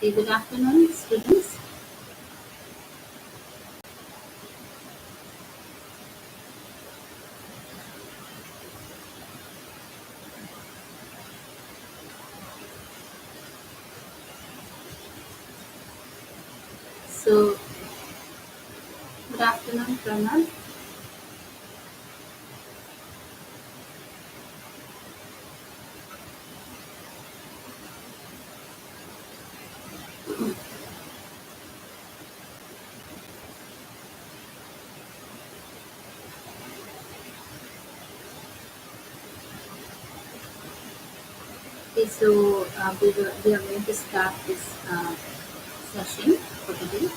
Okay, good afternoon, students. So, good afternoon, Pranal. Okay, so we are going to start this session for today.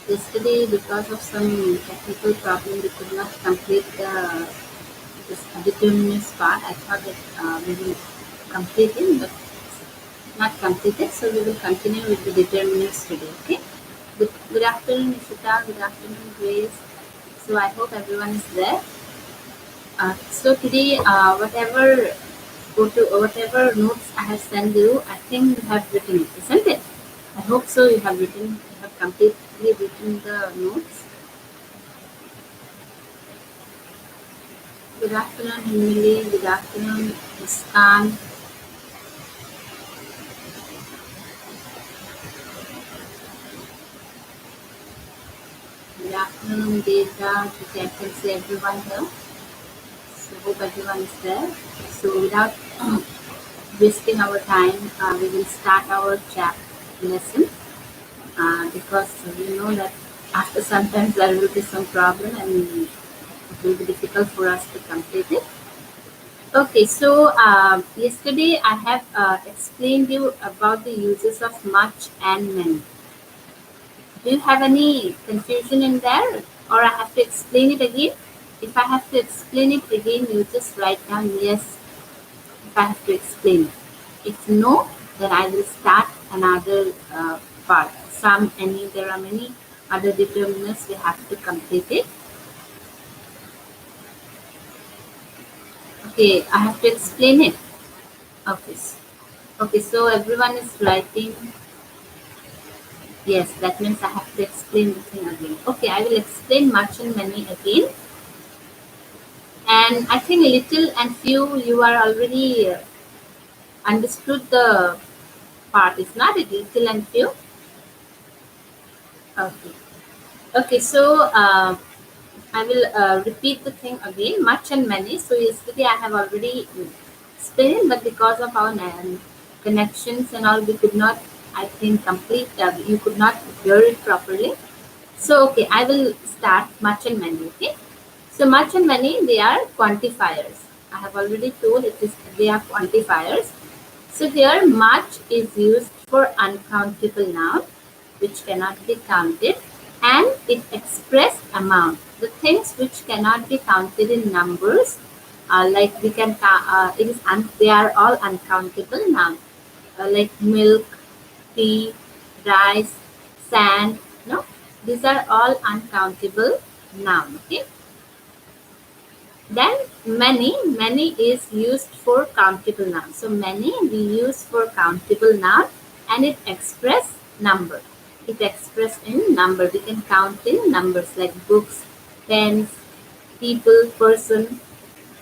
Yesterday, because of some technical problem, we could not complete this determinants part. I thought that we will complete it, but not completed. So we will continue with the determinants today. Okay. Good afternoon, Nishita. Good afternoon, Grace. So I hope everyone is there. So today, whatever notes I have sent you, I think you have written it, isn't it? I hope so. You have completely written the notes. Good afternoon, Emily. Good afternoon, Muskan. Good afternoon, Deja. Okay, I can see everyone here. So hope everyone is there. So without wasting our time, we will start our chat lesson. Because we know that after sometimes there will be some problem and it will be difficult for us to complete it. Okay, so yesterday I have explained you about the uses of much and many. Do you have any confusion in there, or I have to explain it again? If I have to explain it again, you just write down yes if I have to explain it. If no, then I will start another part. There are many other determinants we have to complete it. Okay, I have to explain it. Okay, okay, so everyone is writing. Yes, that means I have to explain the thing again. Okay, I will explain much and many again. And I think little and few you are already understood the part. Is not it little and few? Okay. Okay, so I will repeat the thing again, much and many. So yesterday I have already explained, but because of our connections and all, we could not, I think, complete. You could not hear it properly. So okay, I will start much and many. Okay, so much and many they are quantifiers. I have already told it is they are quantifiers. So here much is used for uncountable noun, which cannot be counted, and it express amount. The things which cannot be counted in numbers, like we can, they are all uncountable nouns, like milk, tea, rice, sand. No, these are all uncountable nouns. Okay. Then many is used for countable noun. So many we use for countable noun and it express number. It express in number. We can count in numbers like books, pens, people, person,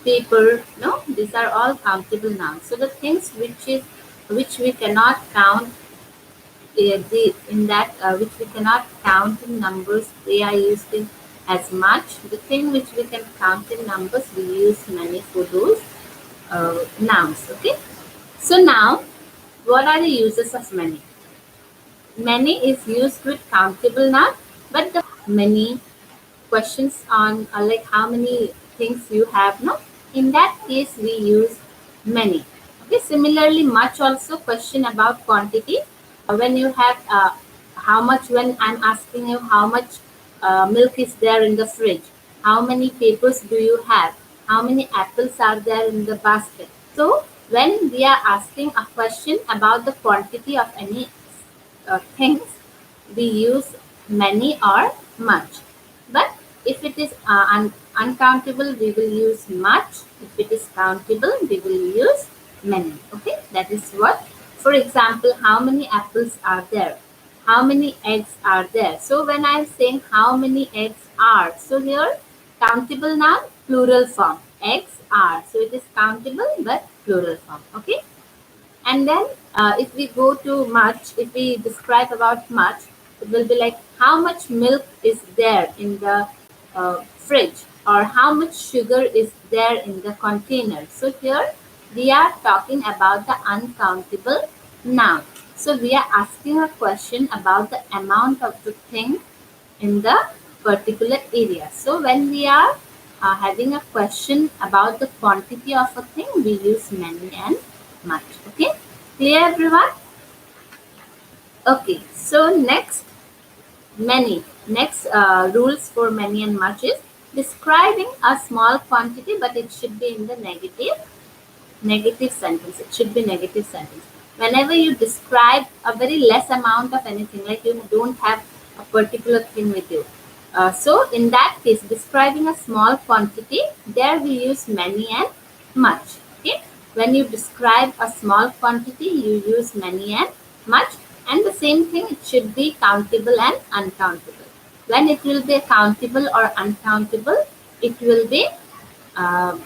paper. No, these are all countable nouns. So the things which we cannot count in that which we cannot count in numbers, they are used in as much. The thing which we can count in numbers, we use many for those nouns. Okay. So now, what are the uses of many? Many is used with countable noun, but the many questions on like how many things you have. No, in that case we use many. Okay. Similarly, much also question about quantity. When you have how much, when I'm asking you how much milk is there in the fridge, how many papers do you have, how many apples are there in the basket. So when we are asking a question about the quantity of any things, we use many or much. But if it is uncountable, we will use much. If it is countable, we will use many. Okay, that is what For example, how many apples are there? How many eggs are there? So when I'm saying how many eggs are, so here countable noun, plural form. Eggs are. So it is countable but plural form. Okay. And then if we go to much, if we describe about much, it will be like how much milk is there in the fridge, or how much sugar is there in the container. So here we are talking about the uncountable noun. So we are asking a question about the amount of the thing in the particular area. So when we are having a question about the quantity of a thing, we use many and much. Okay, clear everyone? Okay, so next rules for many and much is describing a small quantity, but it should be in the negative sentence. It should be negative sentence. Whenever you describe a very less amount of anything, like you don't have a particular thing with you, so in that case, describing a small quantity, there we use many and much. Okay, when you describe a small quantity, you use many and much, and the same thing, it should be countable and uncountable. When it will be countable or uncountable, it will be uh,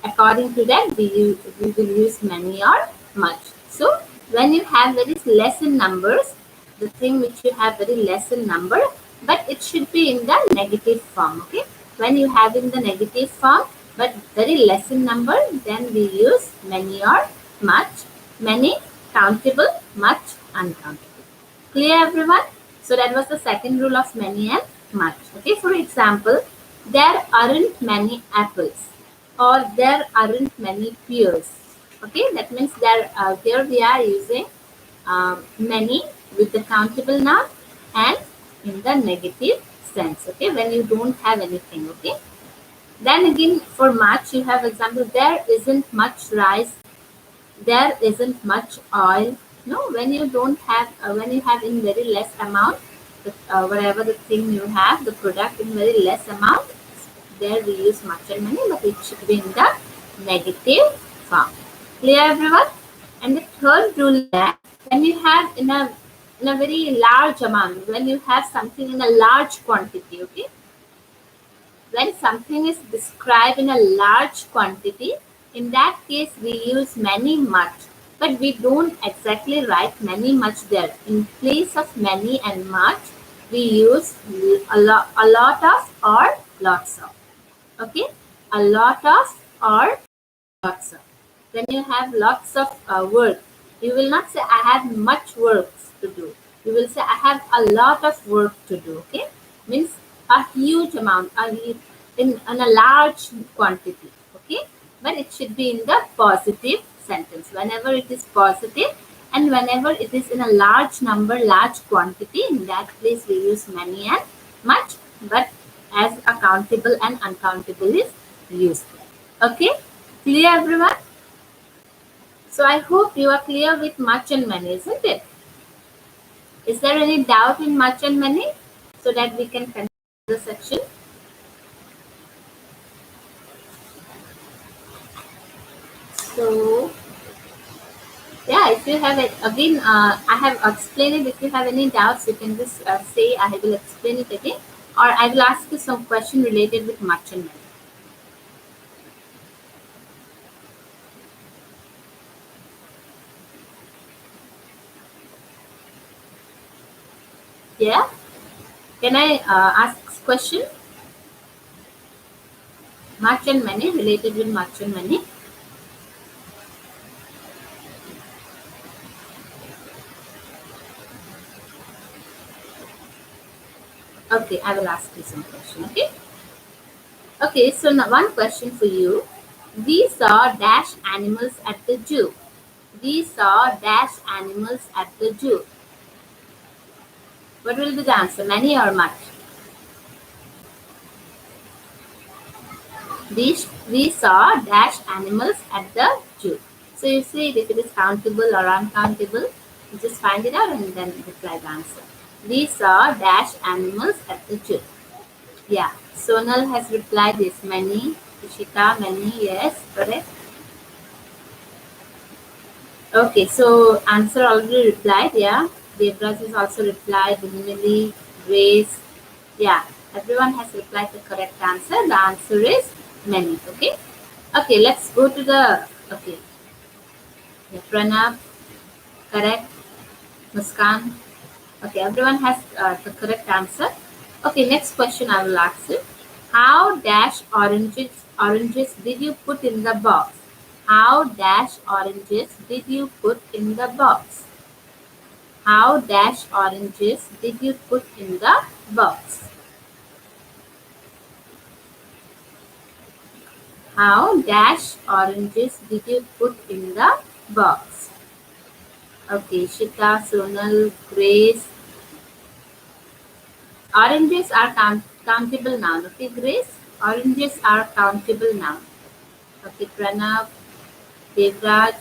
according to that, we will use many or much. So when you have very less in numbers, the thing which you have very less in number, but it should be in the negative form. Okay, when you have in the negative form but very less in number, then we use many or much. Many countable, much uncountable. Clear everyone? So that was the second rule of many and much. Okay, for example, there aren't many apples, or there aren't many pears. Okay, that means here we are using many with the countable noun and in the negative sense. Okay, when you don't have anything. Okay, then again for much you have example, there isn't much rice, there isn't much oil. No, when you don't have when you have in very less amount, whatever the thing you have, the product in very less amount, there we use much and many, but it should be in the negative form. Clear everyone? And the third rule is that when you have in a very large amount, when you have something in a large quantity, okay, when something is described in a large quantity, in that case we use many much, but we don't exactly write many much there. In place of many and much, we use a lot of or lots of. Okay, a lot of or lots of. When you have lots of work, you will not say I have much work to do. You will say I have a lot of work to do. Okay, means a huge amount, in a large quantity. Okay, but it should be in the positive sentence. Whenever it is positive and whenever it is in a large number, large quantity, in that place we use many and much, but as accountable and uncountable is used. Okay, clear everyone? So I hope you are clear with much and many, isn't it? Is there any doubt in much and many? So that we can continue the section. So yeah, if you have it again, I have explained it. If you have any doubts, you can just say I will explain it again, or I will ask you some question related with much and many. Yeah, can I ask question? Much and many, related with much and many. Okay, I will ask you some question. Okay. Okay, so now one question for you. We saw dash animals at the zoo. We saw dash animals at the zoo. What will be the answer? Many or much? We saw dash animals at the zoo. So you see if it is countable or uncountable. You just find it out and then reply the answer. We saw dash animals at the zoo. Yeah. Sonal has replied this. Many. Ishita, many. Yes, correct. Okay, so answer already replied. Yeah, Devraj has also replied. Emily, Grace. Yeah, everyone has replied the correct answer. The answer is many. Okay. Okay, let's go to the. Okay, yeah, Pranab, correct. Muskan. Okay, everyone has the correct answer. Okay, next question I will ask you. How dash oranges did you put in the box? How dash oranges did you put in the box? How dash oranges did you put in the box? How dash oranges did you put in the box? Okay, Shita, Sonal, Grace. Oranges are countable noun. Okay, Grace. Oranges are countable noun. Okay, Pranav, Devraj.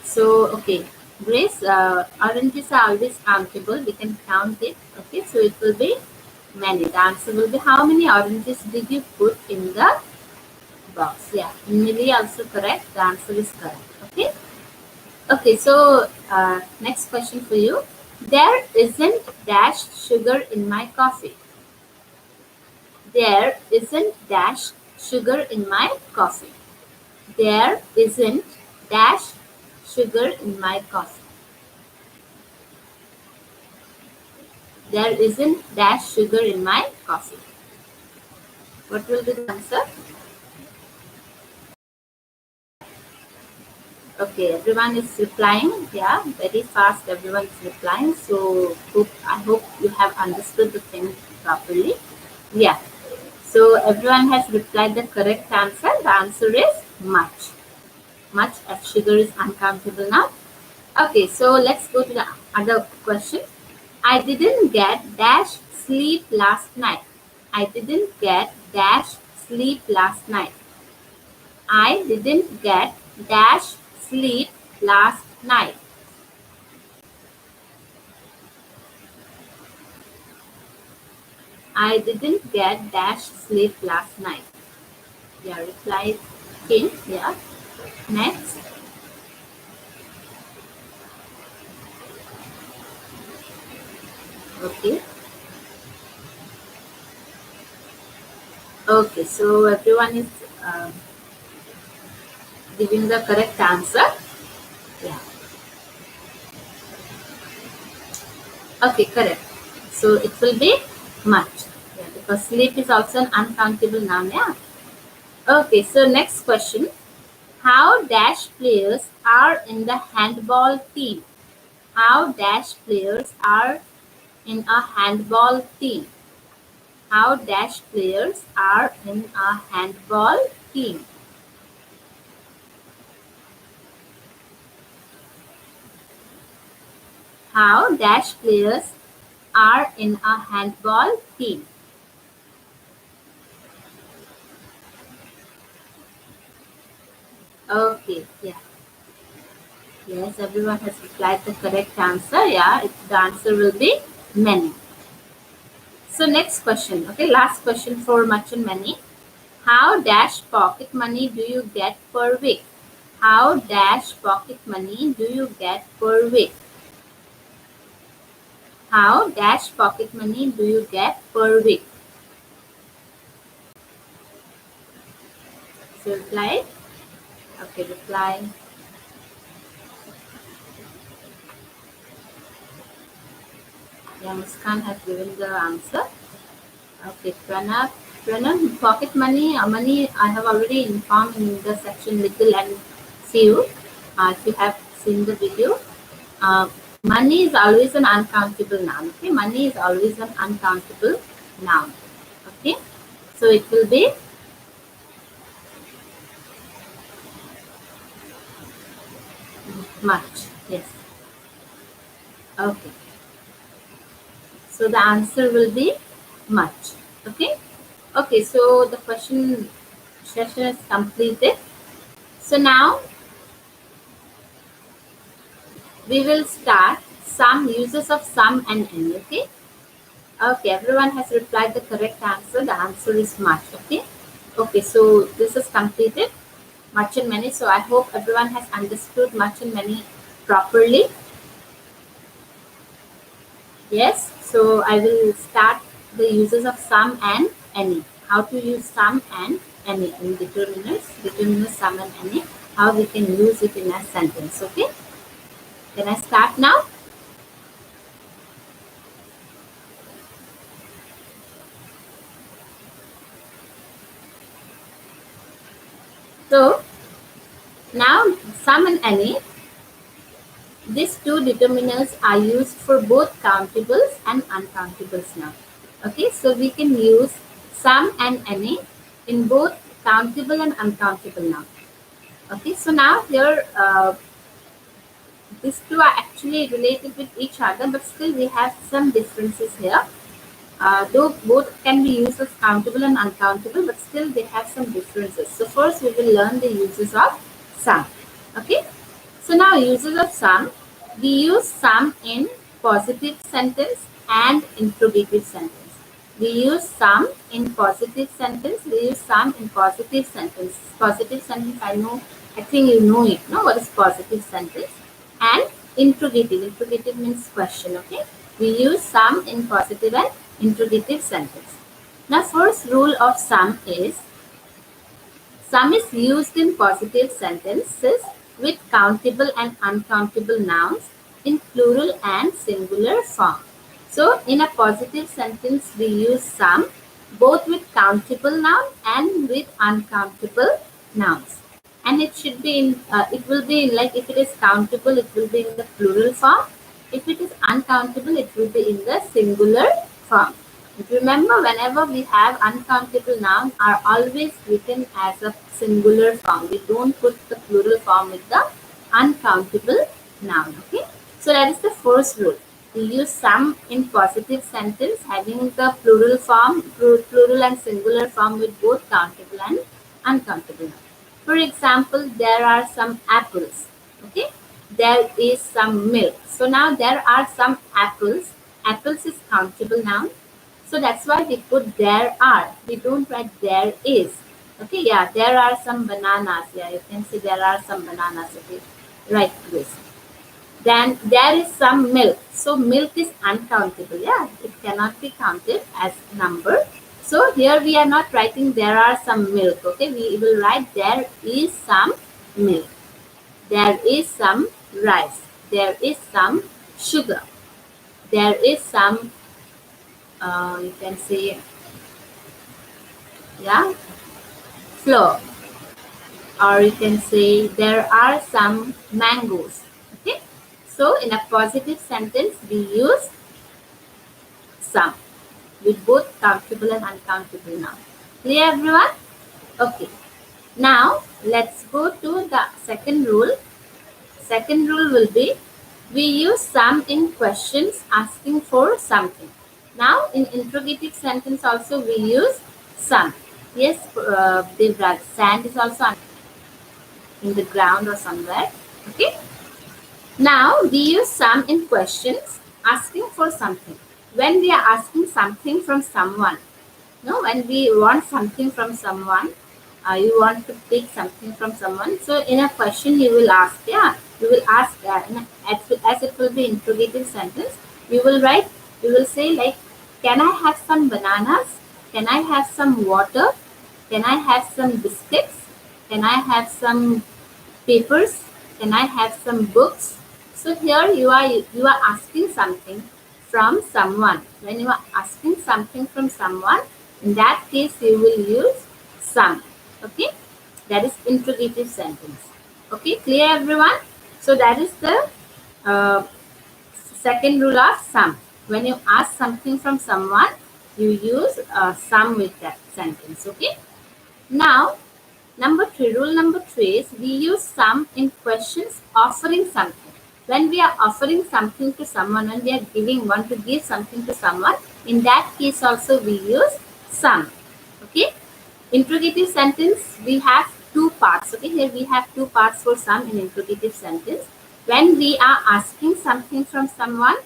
So, okay, Grace, oranges are always countable. We can count it. Okay, so it will be many. The answer will be how many oranges did you put in the box? Yeah, Millie also correct. The answer is correct. Okay. Okay, so next question for you. There isn't dash sugar in my coffee. There isn't dash sugar in my coffee. There isn't dash sugar in my coffee. There isn't dash sugar in my coffee. What will be the answer? Okay, everyone is replying. Yeah, very fast. Everyone is replying. So I hope you have understood the thing properly. Yeah. So everyone has replied the correct answer. The answer is much. Much as sugar is uncountable now. Okay, so let's go to the other question. I didn't get dash sleep last night. I didn't get dash sleep last night. I didn't get dash sleep last night. I didn't get dash sleep last night. Yeah, replied King. Yeah. Next. Okay. Okay, so everyone is giving the correct answer. Yeah. Okay, correct. So it will be much. Yeah, because sleep is also an uncountable noun. Yeah. Okay, so next question. How dash players are in the handball team? How dash players are in a handball team? How dash players are in a handball team? How dash players are in a handball team? Okay, yeah. Yes, everyone has replied the correct answer. Yeah, the answer will be many. So next question. Okay, last question for much and many. How dash pocket money do you get per week? How dash pocket money do you get per week? How dash pocket money do you get per week? So reply. Okay, reply. Yeah, Muskan has given the answer. Okay, Pranav. Pranav, pocket money, money I have already informed in the section little and few. If you have seen the video, uh, money is always an uncountable noun. Okay, money is always an uncountable noun. Okay, so it will be much. Yes. Okay. So the answer will be much. Okay. Okay. So the question session is completed. So now we will start some uses of some and any. Okay. Okay. Everyone has replied the correct answer. The answer is much. Okay. Okay, so this is completed, much and many. So I hope everyone has understood much and many properly. Yes, so I will start the uses of some and any. How to use some and any in determiners, some and any. How we can use it in a sentence. Okay, can I start now? So now some and any. These two determiners are used for both countables and uncountables now. Okay, so we can use some and any in both countable and uncountable now. Okay, so now here these two are actually related with each other, but still we have some differences here. Though both can be used as countable and uncountable, but still they have some differences. So first we will learn the uses of sum. Okay, so now uses of sum, we use sum in positive sentence and interrogative sentence. We use sum in positive sentence, we use sum in positive sentence. Positive sentence, I think you know it, no? What is positive sentence? And interrogative means question, okay? We use sum in positive and interrogative sentence. Now first rule of sum is sum is used in positive sentences with countable and uncountable nouns in plural and singular form. So in a positive sentence we use sum both with countable noun and with uncountable nouns. And it should be in, it will be in, like if it is countable, it will be in the plural form. If it is uncountable, it will be in the singular form. Remember, whenever we have uncountable nouns are always written as a singular form. We don't put the plural form with the uncountable noun. Okay, so that is the first rule. We use some in positive sentence having the plural form, plural and singular form with both countable and uncountable noun. For example, there are some apples. Okay, there is some milk. So now there are some apples. Apples is countable noun. So that's why we put there are. We don't write there is. Okay, yeah, there are some bananas. Yeah, you can see there are some bananas. Okay, right this. Then there is some milk. So milk is uncountable. Yeah, it cannot be counted as number. So here we are not writing there are some milk. Okay, we will write there is some milk. There is some rice. There is some sugar. There is some, you can say, yeah, flour. Or you can say there are some mangoes. Okay, so in a positive sentence we use some with both countable and uncountable nouns. Clear everyone? Okay, now let's go to the second rule. Second rule will be we use some in questions asking for something. Now in interrogative sentence also we use some. Yes, the sand is also in the ground or somewhere. Okay. Now we use some in questions asking for something. When we are asking something from someone, no, when we want something from someone, you want to take something from someone. So in a question you will ask, yeah, you will ask as it will be interrogative sentence. You will write, you will say like, can I have some bananas? Can I have some water? Can I have some biscuits? Can I have some papers? Can I have some books? So here you are asking something from someone. When you are asking something from someone, in that case you will use some. Okay, that is interrogative sentence. Okay, clear everyone? So that is the uh, second rule of some. When you ask something from someone, you use some with that sentence. Okay. Now rule number three is we use some in questions offering something. When we are offering something to someone, when we are want to give something to someone, in that case also we use some. Okay. Interrogative sentence, we have two parts. Okay, here we have two parts for some in interrogative sentence. When we are asking something from someone,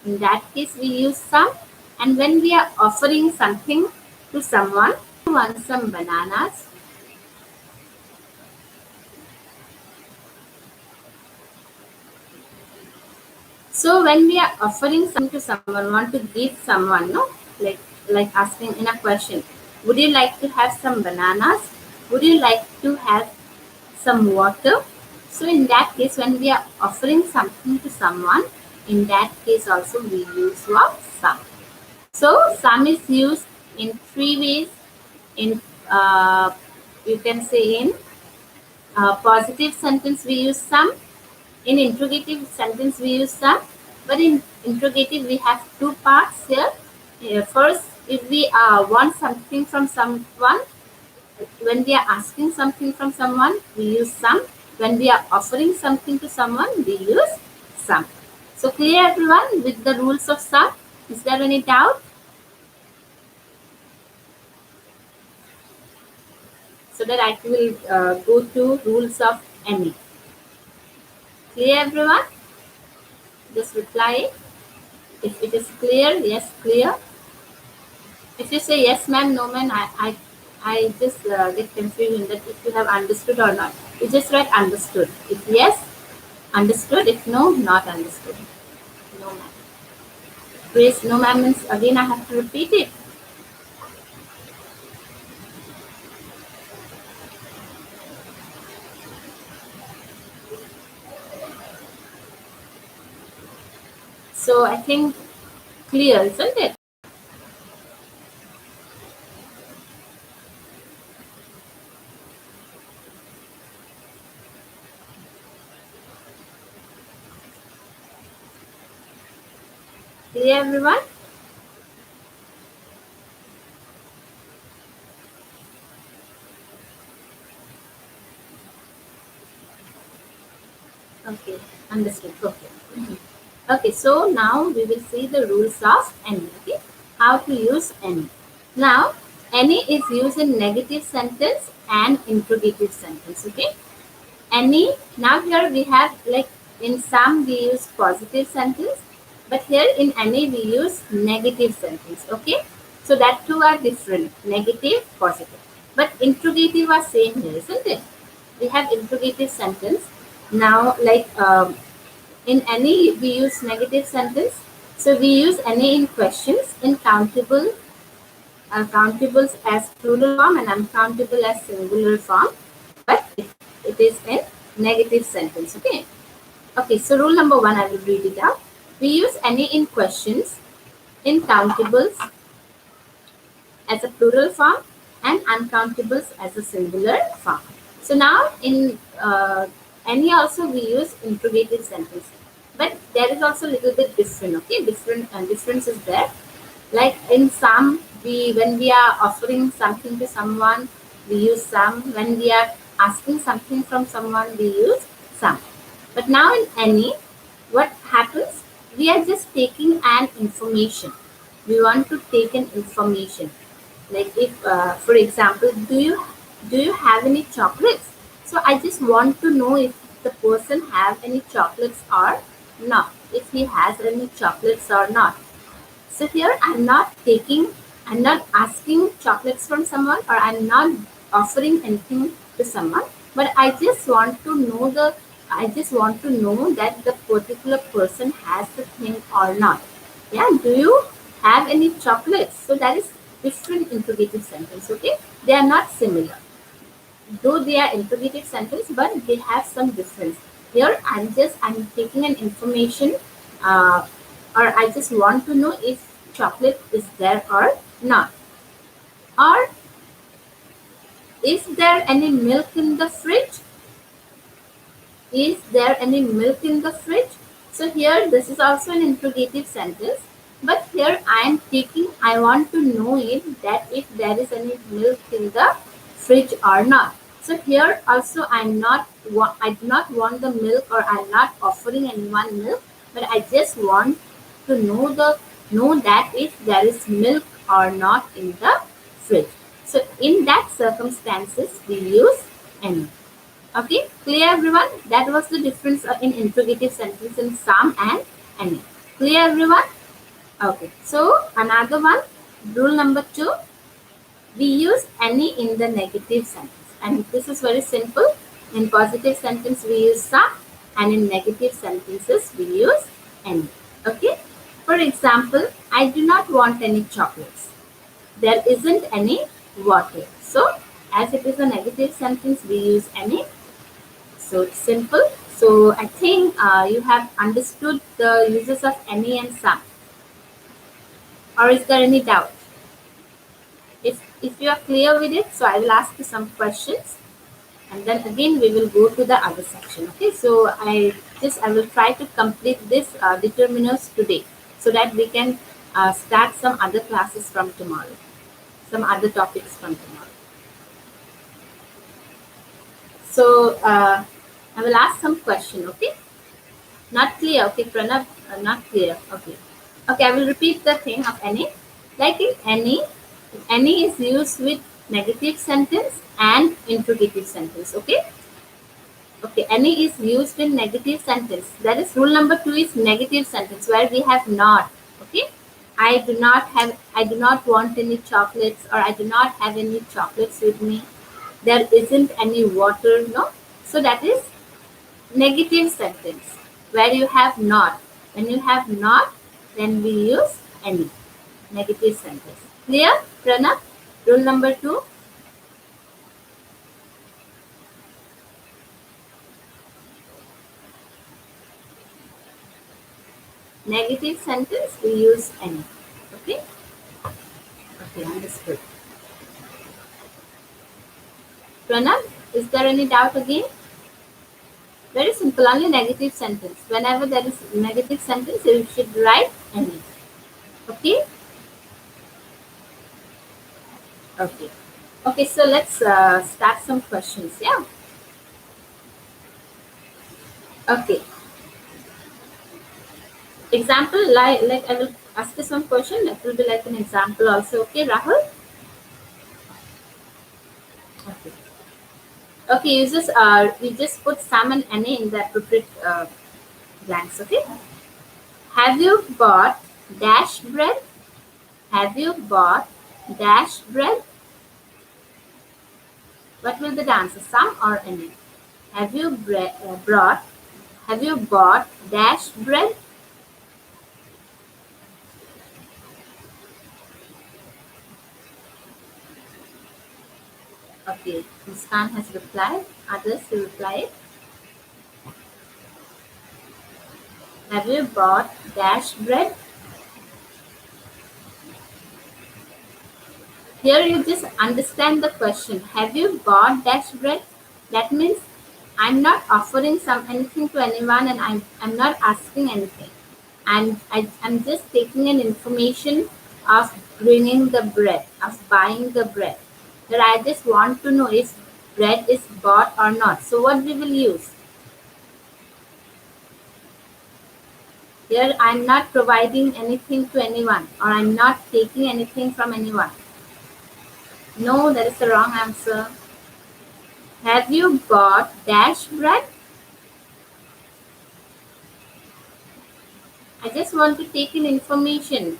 in that case we use some. And when we are offering something to someone, want some bananas. So when we are offering something to someone, want to give someone, no, like asking in a question, would you like to have some bananas? Would you like to have some water? So in that case, when we are offering something to someone, in that case also we use what? Some. So some is used in three ways. In you can say in positive sentence we use some. In interrogative sentence we use some. But in interrogative we have two parts here. First, if we want something from someone, when we are asking something from someone, we use some. When we are offering something to someone, we use some. So clear everyone with the rules of some? Is there any doubt? So that I will go to rules of any. Clear everyone? Just reply if it is clear. Yes, clear. If you say yes ma'am, no ma'am, I just get confusion that if you have understood or not. You just write understood. If yes, understood. If no, not understood. No ma'am. Praise no ma'am means again I have to repeat it. So I think clear, isn't it? Clear everyone? Okay, understood. Okay. Okay, so now we will see the rules of any. Okay, how to use any. Now, any is used in negative sentence and interrogative sentence. Okay, any. Now here we have like in some we use positive sentence, but here in any we use negative sentence. Okay, so that two are different. Negative, positive, but interrogative are same here, isn't it? We have interrogative sentence. Now, like in any, we use negative sentence. So we use any in questions, in countable, countables as plural form and uncountable as singular form. But it is in negative sentence. Okay. Okay. So rule number one, I will read it out. We use any in questions, in countables as a plural form and uncountables as a singular form. So now in any also we use interrogative sentence, but there is also a little bit different. Okay, difference is there. Like in some, we when we are offering something to someone, we use some. When we are asking something from someone, we use some. But now in any, what happens? We are just taking an information. We want to take an information. Like if, for example, do you have any chocolates? So I just want to know if the person have any chocolates or not. If he has any chocolates or not. So here I'm not asking chocolates from someone or I'm not offering anything to someone, but I just want to know that the particular person has the thing or not. Yeah, do you have any chocolates? So that is different interrogative sentence, okay? They are not similar. Though they are interrogative sentence, but they have some difference. Here I'm taking an information or I just want to know if chocolate is there or not. Or is there any milk in the fridge? Is there any milk in the fridge? So here this is also an interrogative sentence, but here I want to know it that if there is any milk in the fridge or not. So here also I do not want the milk or I'm not offering anyone milk, but I just want to know that if there is milk or not in the fridge. So in that circumstances we use any. Okay, clear everyone? That was the difference in interrogative sentence in some and any. Clear everyone? Okay, so another one, rule number two. We use any in the negative sentence, and this is very simple. In positive sentence we use some, and in negative sentences we use any. Okay. For example, I do not want any chocolates. There isn't any water. So as it is a negative sentence we use any. So it's simple. So I think you have understood the uses of any and some, or is there any doubt? If you are clear with it, so I will ask you some questions, and then again we will go to the other section. Okay, so I will try to complete this determiners today, so that we can start some other classes from tomorrow, some other topics from tomorrow. So I will ask some question. Okay, not clear. Okay, Pranav, not clear. Okay, okay, I will repeat the thing of any. Like in any is used with negative sentence and interrogative sentence. Okay. Okay, any is used in negative sentence. That is rule number 2 is negative sentence where we have not. Okay. I do not want any chocolates, or I do not have any chocolates with me. There isn't any water, no. So that is negative sentence where you have not. When you have not, then we use any. Negative sentence. Clear, Pranav? Rule number 2. Negative sentence we use any. Okay. Okay, understood. Pranav, is there any doubt again? Very simple, only negative sentence. Whenever there is negative sentence, you should write any. Okay? Okay. Okay, so let's start some questions. Yeah. Okay. Example, like I will ask you some question. That will be like an example also. Okay, Rahul? Okay. Okay, you just put some and any in the appropriate blanks. Okay. Have you bought dash bread? Have you bought dash bread? What will be the answer? Some or any? Have you brought? Have you bought dash bread? Okay, Muskan has replied. Others will reply. Have you bought dash bread? Here you just understand the question. Have you bought dash bread? That means I'm not offering some anything to anyone, and I'm not asking anything. I'm just taking an information of bringing the bread, of buying the bread. That I just want to know if bread is bought or not. So what we will use? Here I'm not providing anything to anyone, or I'm not taking anything from anyone. No, that is the wrong answer. Have you bought dash bread? I just want to take in information.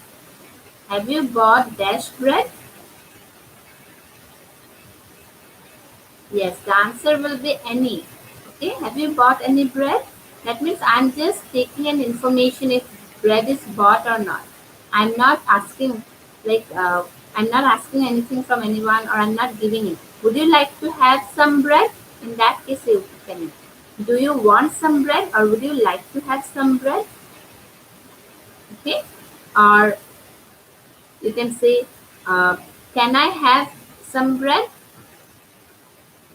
Have you bought dash bread? Yes, the answer will be any. Okay, have you bought any bread? That means I'm just taking an information if bread is bought or not. I'm not asking, like, I'm not asking anything from anyone, or I'm not giving it. Would you like to have some bread? In that case, you can. Do you want some bread, or would you like to have some bread? Okay, or you can say, can I have some bread?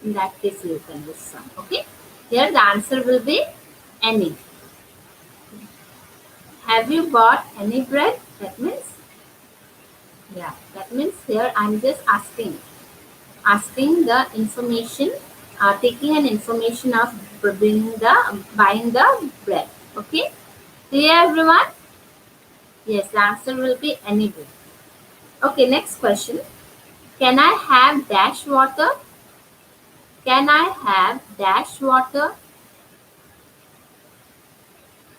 In that case, you can use some. Okay, here the answer will be any. Have you bought any bread? That means, yeah, that means here I'm just asking the information, taking an information of buying the bread. Okay, clear everyone? Yes, the answer will be any bread. Okay, next question. Can I have dash water? Can I have dash water?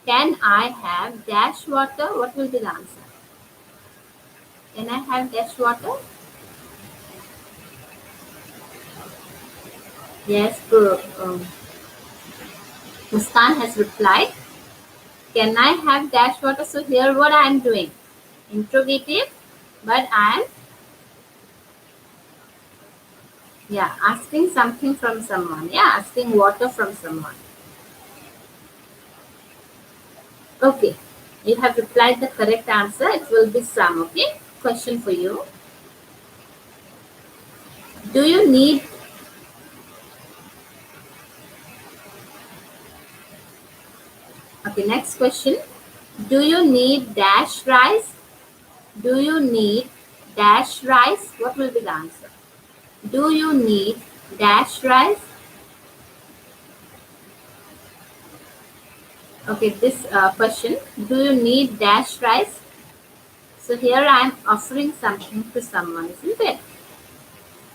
Can I have dash water? What will be the answer? Can I have dash water? Yes, Muskan has replied, can I have dash water? So here what I am doing, interrogative, but I am, yeah, asking something from someone. Yeah, asking water from someone. Okay, you have replied the correct answer. It will be some. Okay, question for you. Do you need, okay, next question. Do you need dash rice? Do you need dash rice? What will be the answer? Do you need dash rice? Okay, this question. Do you need dash rice? So here I am offering something to someone, isn't it?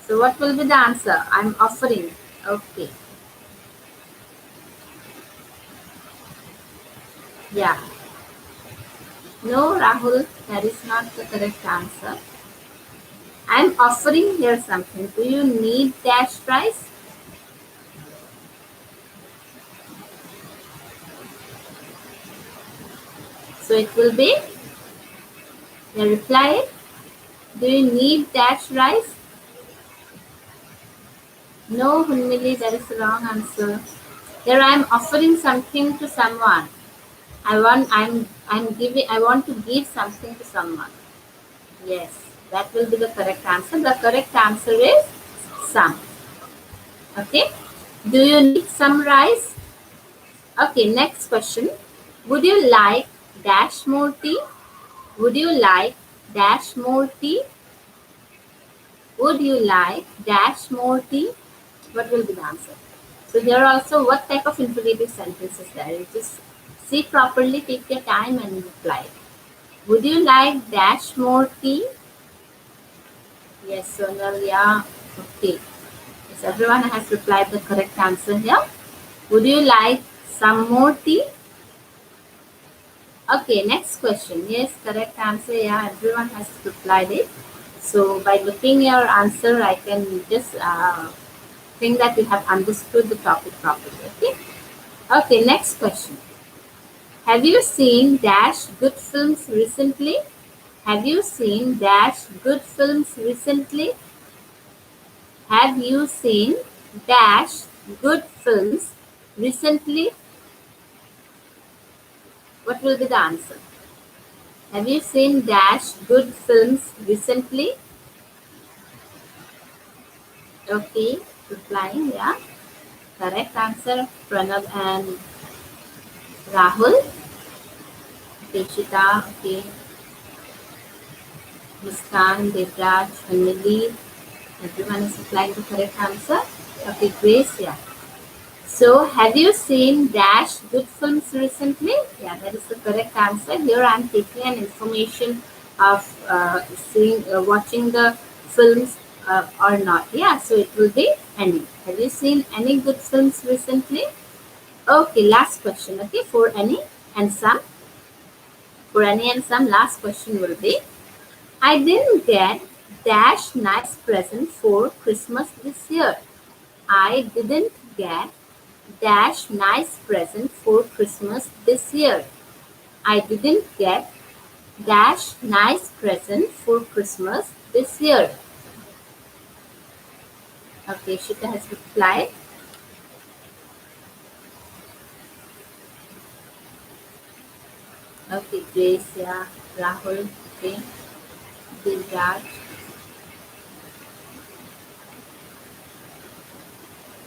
So what will be the answer? I'm offering. Okay. Yeah. No, Rahul, that is not the correct answer. I'm offering here something. Do you need dash rice? So it will be the reply. Do you need dash rice? No, Hunmili, that is the wrong answer. Here I am offering something to someone. I want to give something to someone. Yes, that will be the correct answer. The correct answer is some. Okay. Do you need some rice? Okay, next question. Would you like dash more tea? Would you like dash more tea? Would you like dash more tea? What will be the answer? So here also, what type of interrogative sentence is there? You just see properly, take your time and reply. Would you like dash more tea? Yes, Sonal, yeah. Okay. Yes, everyone has replied the correct answer here. Would you like some more tea? Okay, next question. Yes, correct answer. Yeah, everyone has replied it. So by looking your answer, I can just think that you have understood the topic properly. Okay. Okay, next question. Have you seen dash good films recently? Have you seen dash good films recently? Have you seen dash good films recently? What will be the answer? Have you seen dash good films recently? Okay, replying, yeah. Correct answer, Pranav and Rahul. Okay, Shita, okay. Muskan, Devraj, Anili. Everyone is replying the correct answer. Okay, Grace, yeah. So, have you seen dash good films recently? Yeah, that is the correct answer. Here I am taking an information of watching the films or not. Yeah, so it will be any. Have you seen any good films recently? Okay, last question. Okay, for any and some. For any and some, last question will be, I didn't get dash nice present for Christmas this year. I didn't get dash nice present for Christmas this year. I didn't get dash nice present for Christmas this year. Okay, Shita has replied. Okay, Grace, yeah, Rahul, okay, Dilraj,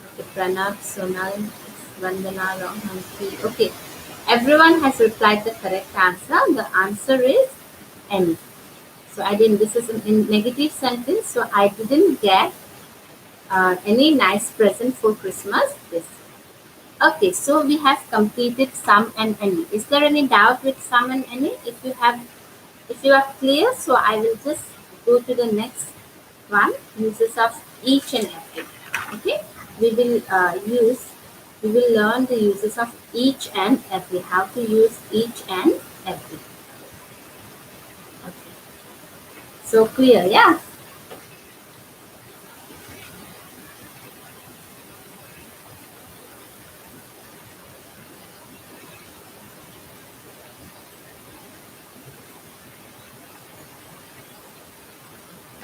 okay, Pranav, Sonal, Vandana, Rohanti. Okay, everyone has replied the correct answer. The answer is N. So I didn't, this is in negative sentence, so I didn't get any nice present for Christmas this. Okay, so we have completed some and any. Is there any doubt with some and any? If you are clear, so I will just go to the next one. Uses of each and every. Okay, we will we will learn the uses of each and every. How to use each and every. Okay, so clear, yeah.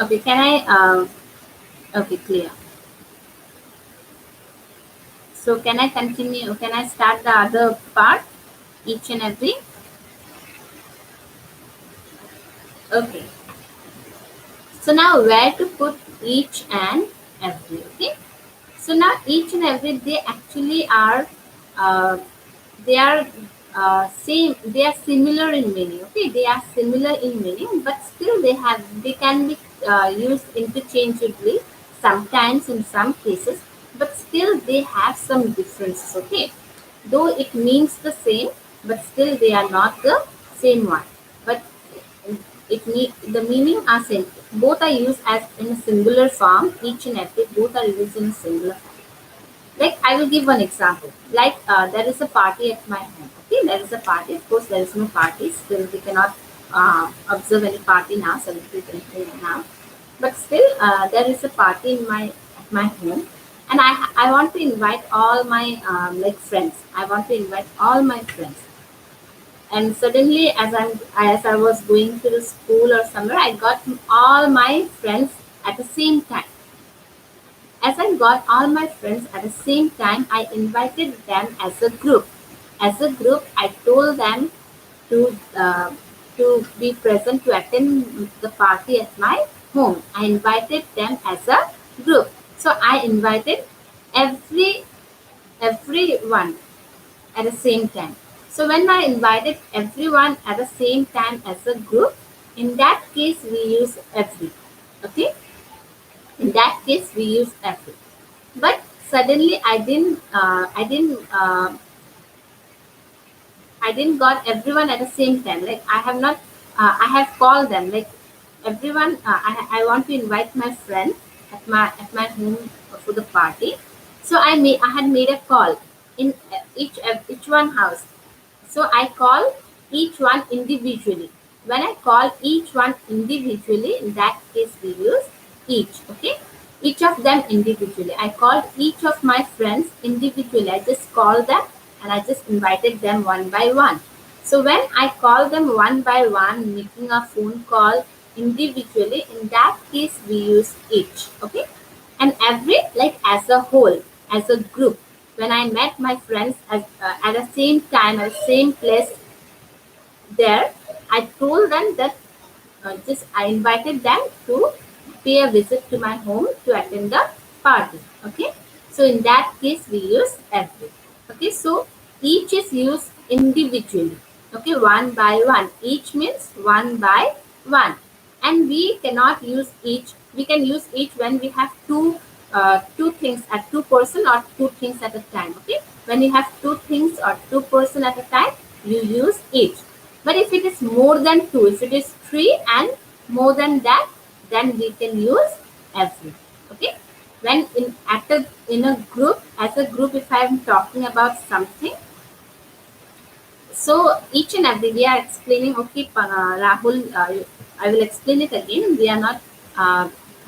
Okay, can I, okay, clear. So can I continue? Can I start the other part, each and every? Okay. So now where to put each and every, okay? So now each and every, they actually are, uh, they are same, they are similar in meaning, okay? They are similar in meaning, but still they can be used interchangeably sometimes in some cases, but still they have some differences, okay? Though it means the same, but still they are not the same one. But the meaning are same. Both are used as in a singular form. Each and every, both are used in a singular form. Like I will give one example. Like there is a party at my home. Okay, there is a party. Of course, there is no party. Still, we cannot observe any party now, celebrate anything now. But still, there is a party in my at my home, and I want to invite all my like friends. I want to invite all my friends. And suddenly, as I was going to the school or somewhere, I got all my friends at the same time. As I got all my friends at the same time, I invited them as a group. As a group, I told them to be present to attend the party at my home. I invited them as a group. So I invited every everyone at the same time. So when I invited everyone at the same time as a group, in that case we use every. Okay, in that case we use every. But suddenly I didn't got everyone at the same time. Like I have not, I have called them. Like everyone, I want to invite my friend at my home for the party. So I had made a call in each one house. So I call each one individually. When I call each one individually, in that case we use each. Okay, each of them individually. I called each of my friends individually. I just called them and I just invited them one by one. So when I call them one by one, making a phone call individually, in that case we use each. Okay, and every, like as a whole, as a group. When I met my friends at the same time, at the same place there, I told them that just I invited them to pay a visit to my home to attend the party. Okay, so in that case we use every. Okay, so each is used individually. Okay, one by one. Each means one by one, and we cannot use each. We can use each when we have two things at two person or two things at a time. Okay, when you have two things or two person at a time, you use each. But if it is more than two, if it is three and more than that, then we can use every. Okay. When in a group, as a group, if I am talking about something, so each and every we are explaining. Okay, Rahul, I will explain it again. We are not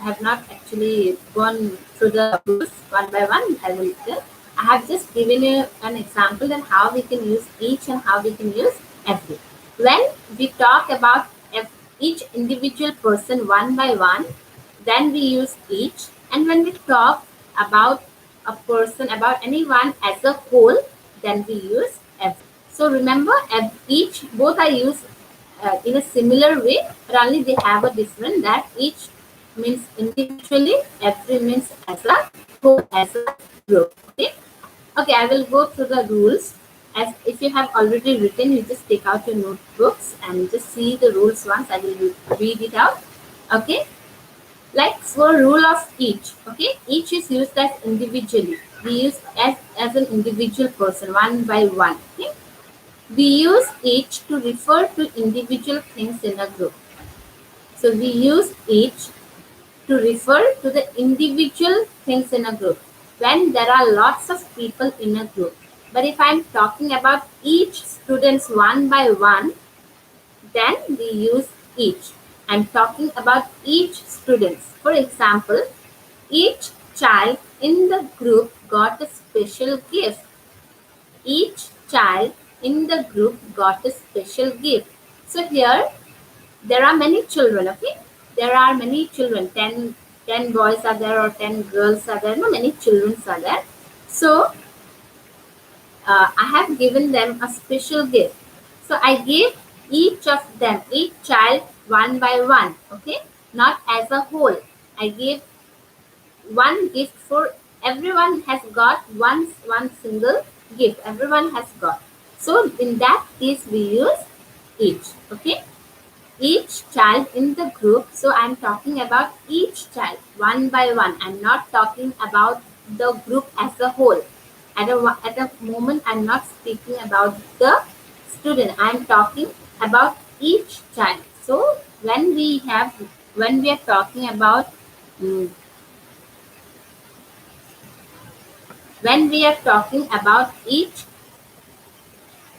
have not actually gone through the rules one by one. I have just given you an example on how we can use each and how we can use every. When we talk about each individual person one by one, then we use each. And when we talk about a person, about anyone as a whole, then we use every. So remember, each, both are used in a similar way, but only they have a different, that each means individually, every means as a whole, as a group. Okay. Okay, I will go through the rules. As if you have already written, you just take out your notebooks and just see the rules once. I will read it out. Okay. Like for rule of each. Okay, each is used as individually. We use as an individual person, one by one. Okay. We use each to refer to individual things in a group. So we use each to refer to the individual things in a group when there are lots of people in a group. But if I'm talking about each students one by one, then we use each. I'm talking about each students. For example, each child in the group got a special gift. Each child in the group got a special gift. So here there are many children, okay? there are many children, 10 boys are there or 10 girls are there, no, many children are there. So I have given them a special gift. So I gave each of them, each child, one by one, okay, not as a whole. I gave one gift for everyone, has got one single gift, everyone has got. So in that case we use each, okay, each child in the group. So I'm talking about each child one by one. I'm not talking about the group as a whole. At a moment I'm not speaking about the student, I'm talking about each child. So when we have, when we are talking about mm, when we are talking about each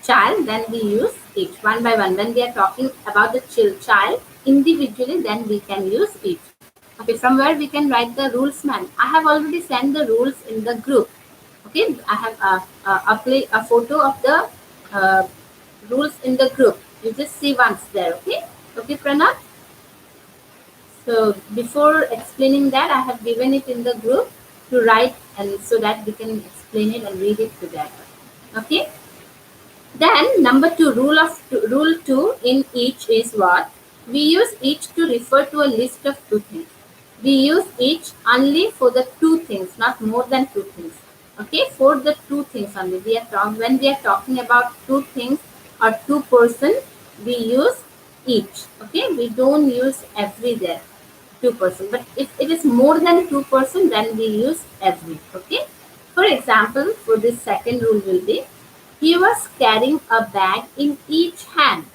child, then we use each one by one. When we are talking about the child individually, then we can use each. Okay, from where we can write the rules, man? I have already sent the rules in the group. Okay, I have a photo of the uh, rules in the group. You just see once there. Okay, okay, Pranab. So before explaining that, I have given it in the group to write, and so that we can explain it and read it together. Okay. Then number two, rule two in each is what? We use each to refer to a list of two things. We use each only for the two things, not more than two things. Okay, for the two things only. When we are talking about two things or two person, we use each. Okay, we don't use every there, 2%. But if it is more than 2%, then we use every. Okay. For example, for this second rule will be, he was carrying a bag in each hand.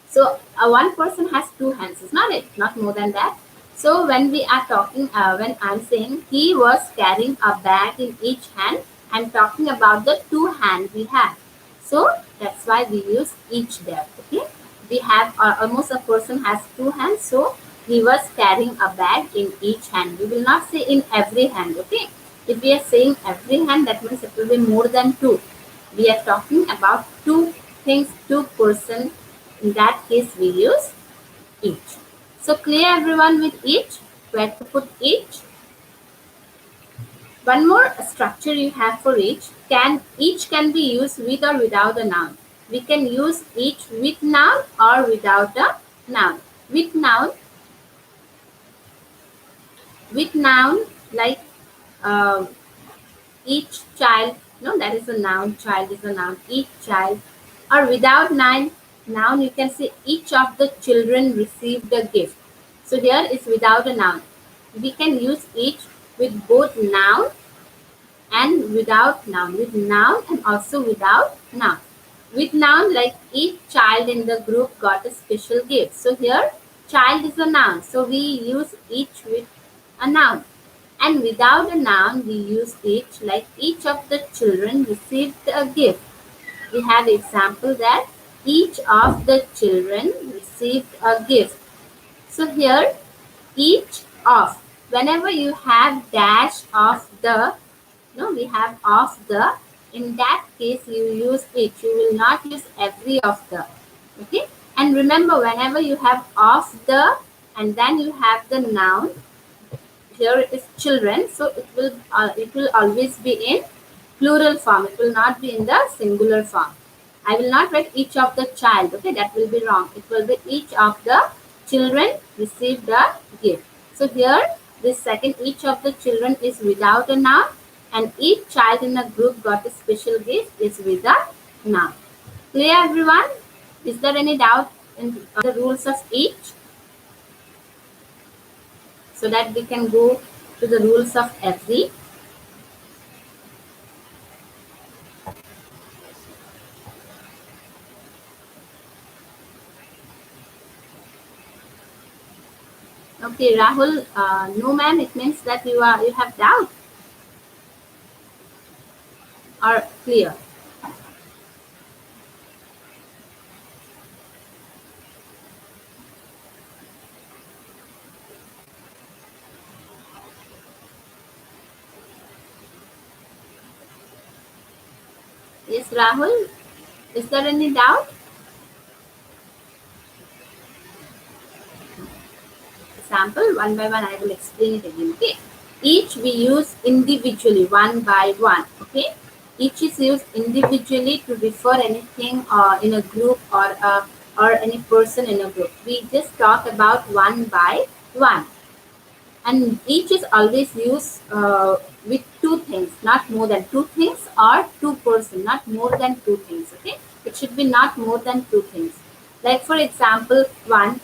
So one person has two hands, is not it? Not more than that. So when we are talking, when I'm saying he was carrying a bag in each hand, I'm talking about the two hands we have. So that's why we use each there. Okay, we have almost a person has two hands, so he was carrying a bag in each hand. We will not say in every hand. Okay, if we are saying every hand, that means it will be more than two. We are talking about two things, two person. In that case, we use each. So clear everyone with each, where to put each. One more structure you have for each. Each can be used with or without a noun. We can use each with noun or without a noun. With noun, like uh, each child, no, that is a noun, child is a noun, each child. Or without noun, you can say each of the children received a gift. So here is without a noun. We can use each with both noun and without noun, with noun and also without noun. With noun, like each child in the group got a special gift. So here child is a noun, so we use each with a noun. And without a noun, we use each, like each of the children received a gift. We have example that each of the children received a gift. So here each of, whenever you have dash of the, no, we have of the, in that case you use each, you will not use every of the. Okay, and remember, whenever you have of the and then you have the noun, here it is children, so it will always be in plural form, it will not be in the singular form. I will not write each of the child, okay, that will be wrong. It will be each of the children received a gift. So here this second, each of the children, is without a noun, and each child in a group got a special gift is with a noun. Clear everyone? Is there any doubt in the rules of each? So that we can go to the rules of every. Okay, Rahul, no ma'am, it means that you have doubt or clear. Yes, Rahul, is there any doubt? example, one by one I will explain it again. Okay, each we use individually, one by one. Okay, each is used individually to refer anything in a group or any person in a group. We just talk about one by one, and each is always used with two things, not more than two things, or two person, not more than two things. Okay, it should be not more than two things. Like for example, one,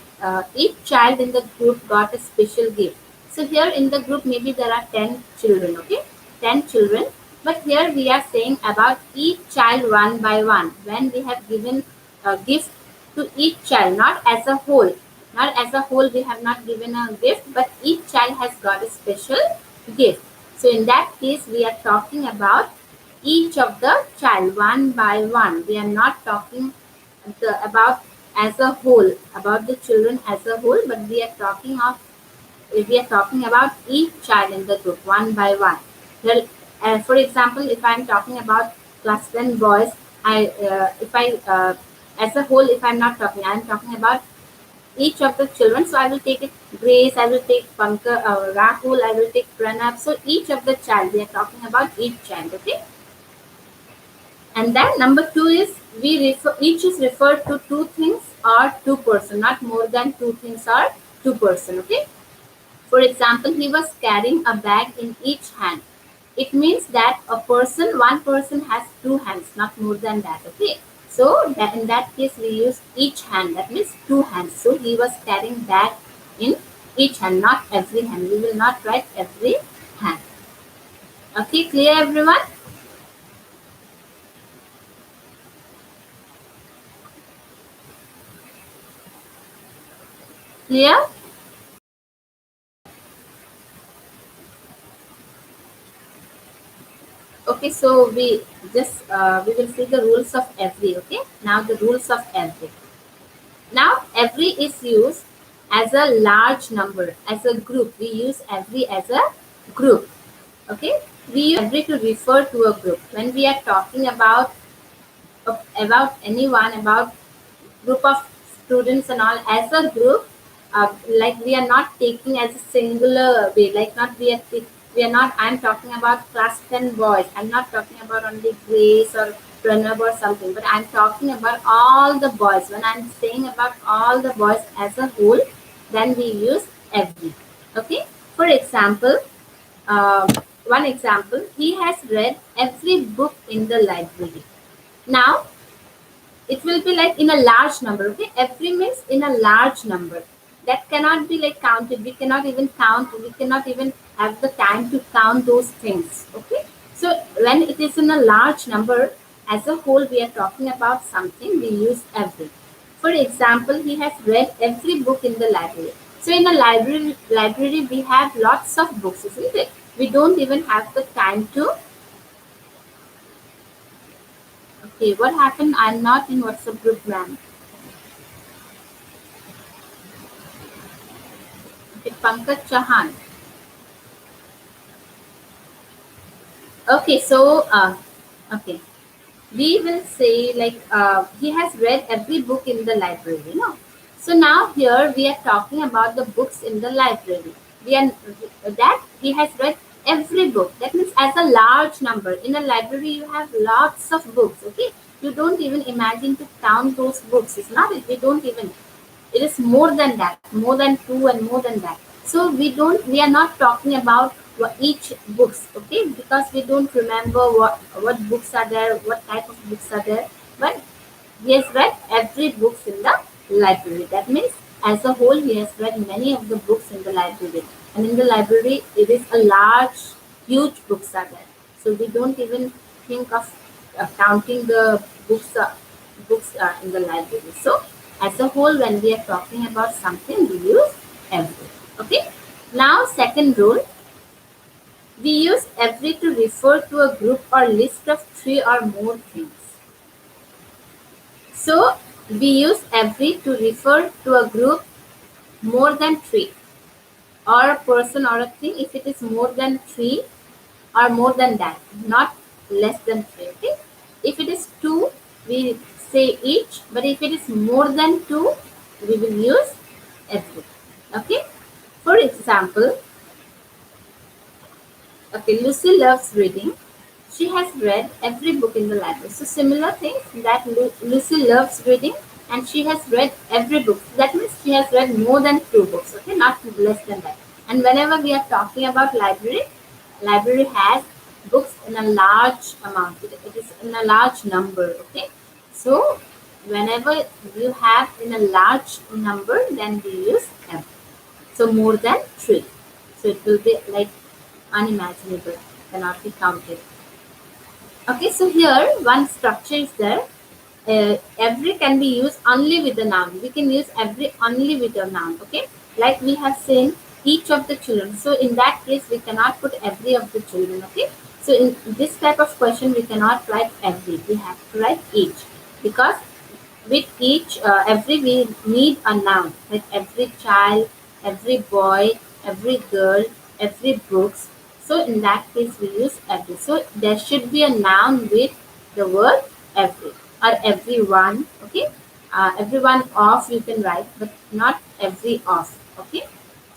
each child in the group got a special gift. So here in the group maybe there are 10 children. Okay, 10 children, but here we are saying about each child one by one, when we have given a gift to each child, not as a whole. Not as a whole, we have not given a gift, but each child has got a special gift. So in that case, we are talking about each of the child one by one. We are not talking about as a whole, about the children as a whole, but we are talking about each child in the group one by one. Well, for example, if I am talking about class 10 boys, if I as a whole, if I'm not talking, I am talking about each of the children. So I will take it Grace, I will take Rahul, I will take Pranab. So each of the child, we are talking about each child. Okay. And then number two is each is referred to two things or two person, not more than two things or two person. Okay. For example, he was carrying a bag in each hand. It means that one person has two hands, not more than that. Okay. So that in that case, we use each hand. That means two hands. So he was carrying bag in each hand, not every hand. We will not write every hand. Okay, clear everyone? Clear? Okay, so we will see the rules of every. Okay, now the rules of every. Now every is used as a large number, as a group. We use every as a group. Okay, we use every to refer to a group. When we are talking about anyone, about group of students and all as a group, like we are not taking as a singular way, like not we are not, I'm talking about class 10 boys, I'm not talking about only Grace or Pranab or something, but I'm talking about all the boys. When I'm saying about all the boys as a whole, then we use every. Okay, for example, uh, one example, he has read every book in the library. Now it will be like in a large number. Okay, every means in a large number, that cannot be like counted. We cannot even count, we cannot even have the time to count those things. Okay, so when it is in a large number, as a whole, we are talking about something, we use every. For example, he has read every book in the library. So in a library we have lots of books, isn't it? We don't even have the time to. Okay, what happened? I'm not in WhatsApp group, ma'am. Okay, Pankaj Chauhan. Okay, so okay, we will say like he has read every book in the library, you know. So now here we are talking about the books in the library. We are that he has read every book. That means as a large number in a library you have lots of books. Okay, you don't even imagine to count those books. It's not. We don't even. It is more than that, more than two and more than that. So we are not talking about each books. Okay, because we don't remember what books are there, what type of books are there. But he has read every books in the library. That means as a whole he has read many of the books in the library, and in the library it is a large, huge books are there. So we don't even think of counting the books in the library. So as a whole, when we are talking about something, we use every. Okay. Now second rule, we use every to refer to a group or list of three or more things. So we use every to refer to a group more than three, or a person or a thing if it is more than three or more than that, not less than three. Okay. If it is two, we say each, but if it is more than two, we will use every. Okay. For example, okay, Lucy loves reading. She has read every book in the library. So similar thing that Lucy loves reading and she has read every book. That means she has read more than two books. Okay, not less than that. And whenever we are talking about library, library has books in a large amount. It is in a large number. Okay, so whenever you have in a large number, then we use M. So more than three. So it will be like unimaginable, cannot be counted. Okay, so here one structure is there. Every can be used only with the noun. We can use every only with a noun. Okay, like we have seen each of the children. So in that case, we cannot put every of the children. Okay, so in this type of question, we cannot write every. We have to write each because with each every we need a noun like every child, every boy, every girl, every books. So in that case we use every. So there should be a noun with the word every or everyone. Okay, everyone of you can write but not every of. Okay,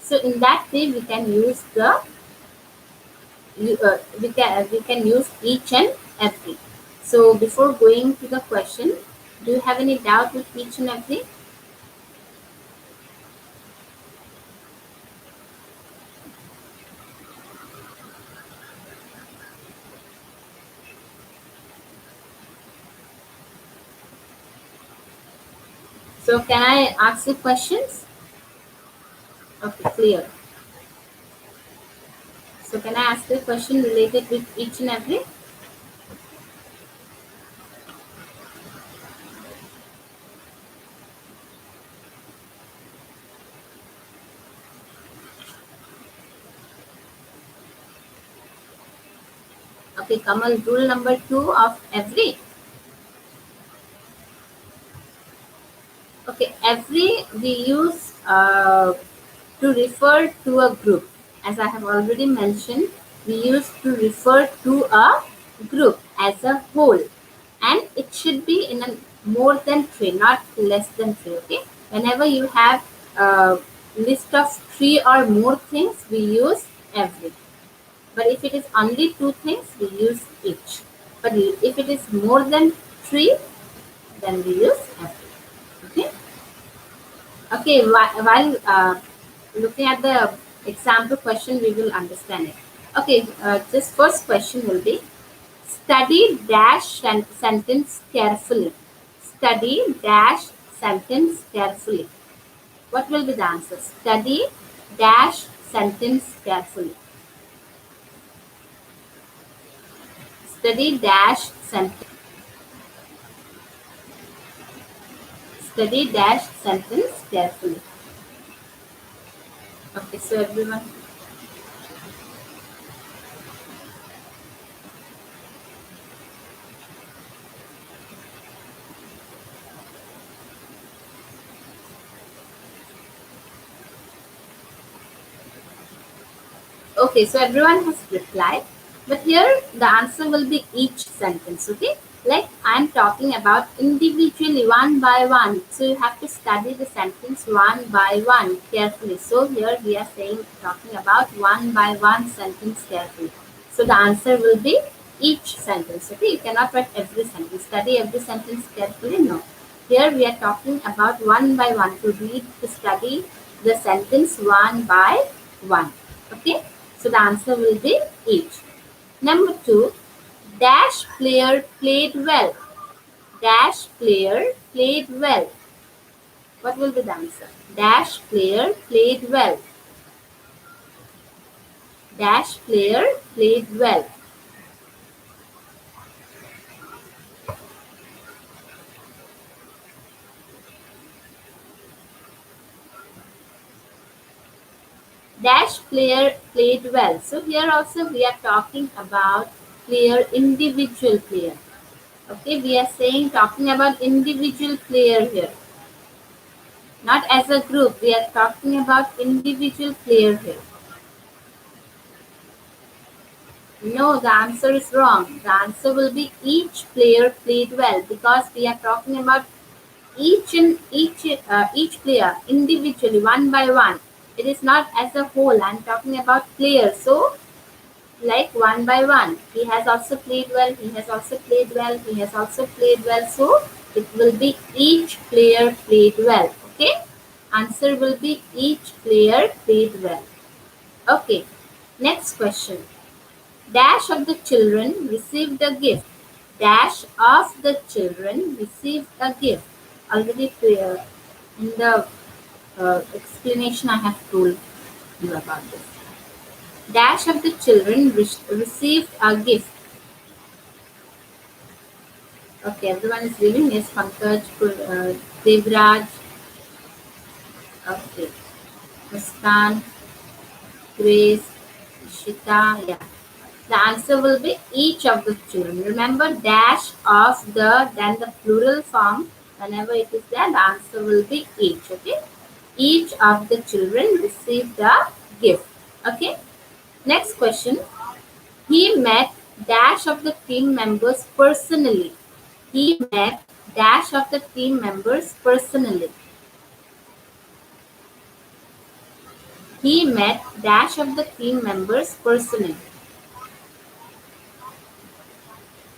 so in that way we can use the we can use each and every. So before going to the question, do you have any doubt with each and every? So can I ask you questions? Okay, clear. So can I ask you a question related with each and every? Okay, Kamal, rule number 2 of every. Okay, every we use to refer to a group. As I have already mentioned, we use to refer to a group as a whole. And it should be in a more than three, not less than three. Okay, whenever you have a list of three or more things, we use every. But if it is only two things, we use each. But if it is more than three, then we use every. Okay. Okay, while looking at the example question, we will understand it. Okay, this first question will be study dash sentence carefully. Study dash sentence carefully. What will be the answer? Study dash sentence carefully. Study dash sentence. Study dash sentence carefully. Okay, so everyone. Okay, so everyone has replied, but here the answer will be each sentence. Okay, like I'm talking about individually one by one. So you have to study the sentence one by one carefully. So here we are saying talking about one by one sentence carefully. So the answer will be each sentence. Okay, you cannot write every sentence. Study every sentence carefully. No. Here we are talking about one by one to read to study the sentence one by one. Okay, so the answer will be each. Number two, dash player played well. Dash player played well. What will be the answer? Dash player played well. Dash player played well. Dash player played well. So here also we are talking about player, individual player. Okay, we are saying talking about individual player here. Not as a group, we are talking about individual player here. No, the answer is wrong. The answer will be each player played well because we are talking about each player individually, one by one. It is not as a whole. I'm talking about players. So like one by one. He has also played well. He has also played well. He has also played well. So it will be each player played well. Okay. Answer will be each player played well. Okay. Next question. Dash of the children received a gift. Dash of the children received a gift. Already clear in the explanation I have told you about this. Dash of the children received a gift. Okay, everyone is leaving. Yes, Pankaj, Devraj, okay, Muskan, Grace, Ishita, yeah. The answer will be each of the children. Remember, dash of the, then the plural form, whenever it is there, the answer will be each, okay? Each of the children received a gift, okay? Next question. He met dash of the team members personally. He met dash of the team members personally. He met dash of the team members personally.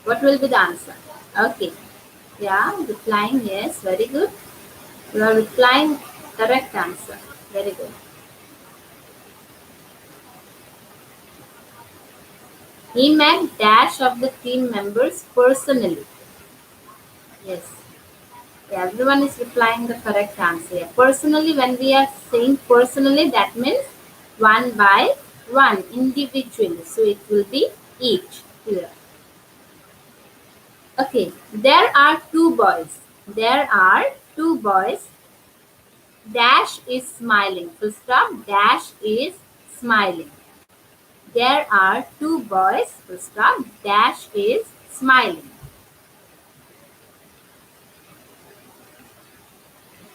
What will be the answer? Okay. Yeah, replying yes. Very good. You are replying correct answer. Very good. He met dash of the team members personally. Yes. Yeah, everyone is replying the correct answer. Yeah. Personally, when we are saying personally, that means one by one, individually. So it will be each here. Okay, there are two boys. There are two boys. Dash is smiling. Full stop. Dash is smiling. There are two boys. Full stop. Dash is smiling.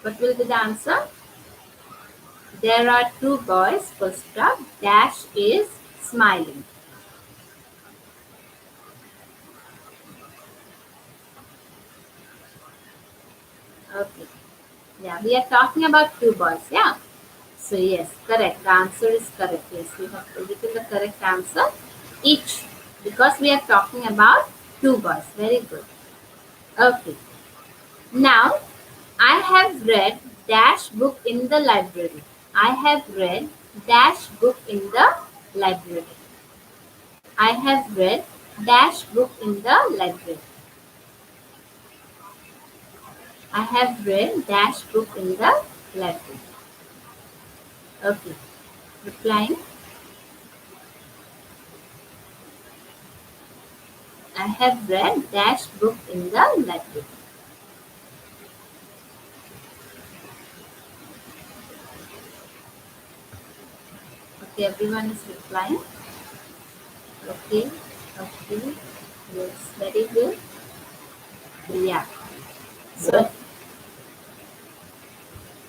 What will be the answer? There are two boys. Full stop. Dash is smiling. Okay. Yeah, we are talking about two boys. Yeah. So yes, correct. The answer is correct. Yes, we have written the correct answer. Each, because we are talking about two boys. Very good. Okay. Now, I have read dash book in the library. I have read dash book in the library. I have read dash book in the library. I have read dash book in the library. Okay. Replying. I have read dash book in the library. Okay, everyone is replying. Okay, okay. Yes, very good. Yeah. So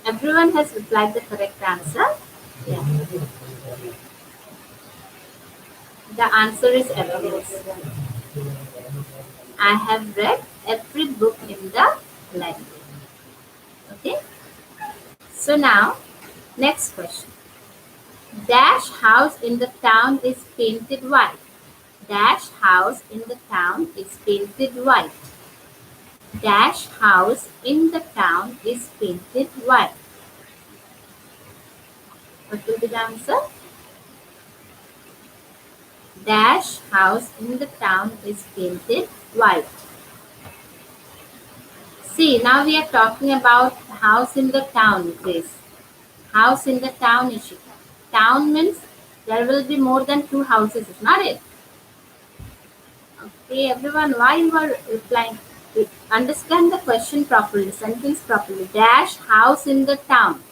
everyone has replied the correct answer. Yeah. The answer is every. I have read every book in the library. Okay. So now, next question. Dash house in the town is painted white. Dash house in the town is painted white. Dash house in the town is painted white. What will be the answer? Dash house in the town is painted white. See, now we are talking about house in the town, Grace. House in the town, Ishika. Town means there will be more than two houses, is not it? Okay, everyone, why you are replying? Understand the question properly, sentence properly. Dash house in the town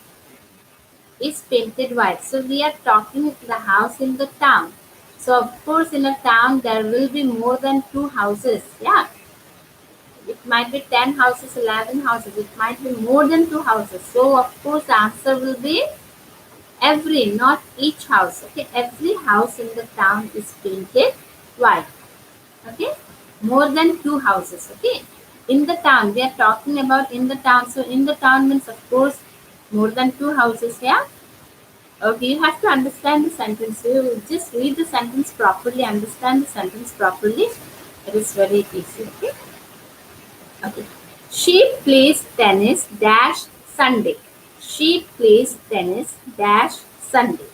is painted white. So we are talking the house in the town. So of course in a town there will be more than two houses. Yeah. It might be 10 houses, 11 houses. It might be more than two houses. So of course the answer will be every, not each house. Okay. Every house in the town is painted white. Okay. More than two houses. Okay. In the town, we are talking about in the town. So in the town means of course more than two houses. Yeah. Okay, you have to understand the sentence. You just read the sentence properly, understand the sentence properly. It is very easy. Okay. Okay. She plays tennis dash Sunday. She plays tennis dash Sunday.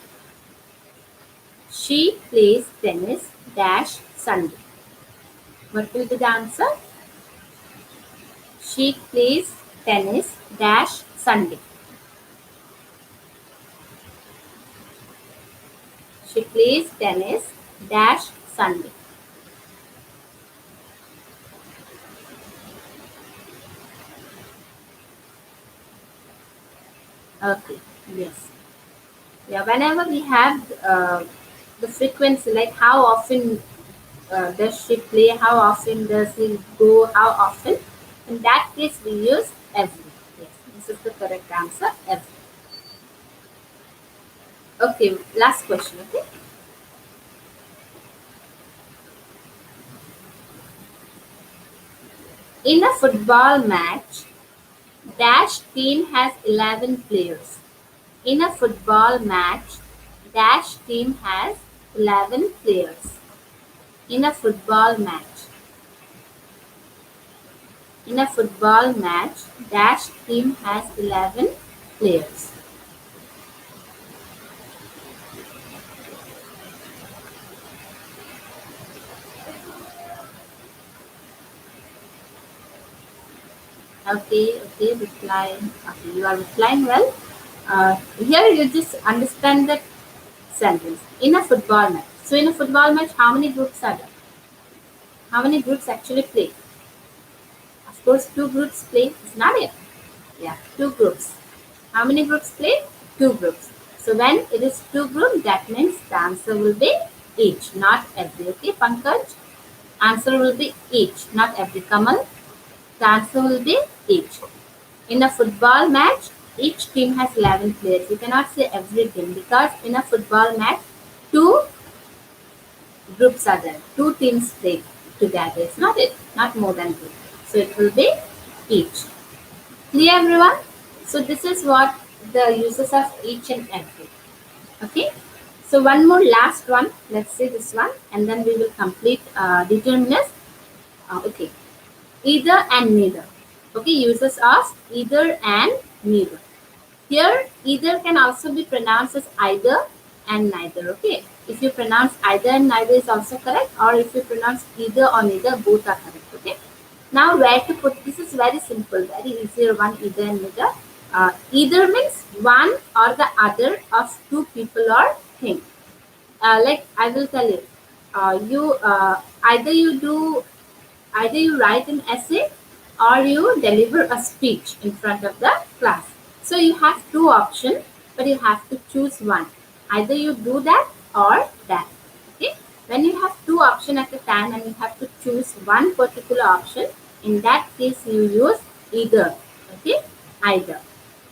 She plays tennis dash Sunday. What will be the answer? She plays tennis dash Sunday. She plays tennis dash Sunday. Okay. Yes. Yeah. Whenever we have the frequency, like how often does she play, how often does he go, how often, in that case we use every. Yes, this is the correct answer, every. Okay, last question. Okay. In a football match, dash team has 11 players. In a football match, dash team has 11 players. In a football match. In a football match, dash team has 11 players. Okay, okay, replying. Okay, you are replying well. Here you just understand the sentence. In a football match. So in a football match, how many groups are there? How many groups actually play? Of course, two groups play. It's not it. Yeah, two groups. How many groups play? Two groups. So when it is two groups, that means the answer will be each, not every. Okay, Pankaj? Answer will be each, not every. Kamal? The answer will be each. In a football match, each team has 11 players. You cannot say every team because in a football match, two groups are there. Two teams play together. It's not it, not more than two. So it will be each. Clear everyone? So this is what the uses of each and every. Okay. So one more last one. Let's say this one, and then we will complete determinants. Okay. Either and neither. Okay. Uses of either and neither. Here, either can also be pronounced as either and neither. Okay. If you pronounce either and neither is also correct, or if you pronounce either or neither, both are correct. Okay. Now, where to put this is very simple, very easier one, either and neither. Either means one or the other of two people or thing. Like I will tell you, you either you do either you write an essay or you deliver a speech in front of the class. So you have two options, but you have to choose one. Either you do that or that. Okay. When you have two options at a time and you have to choose one particular option, in that case you use either. Okay. Either.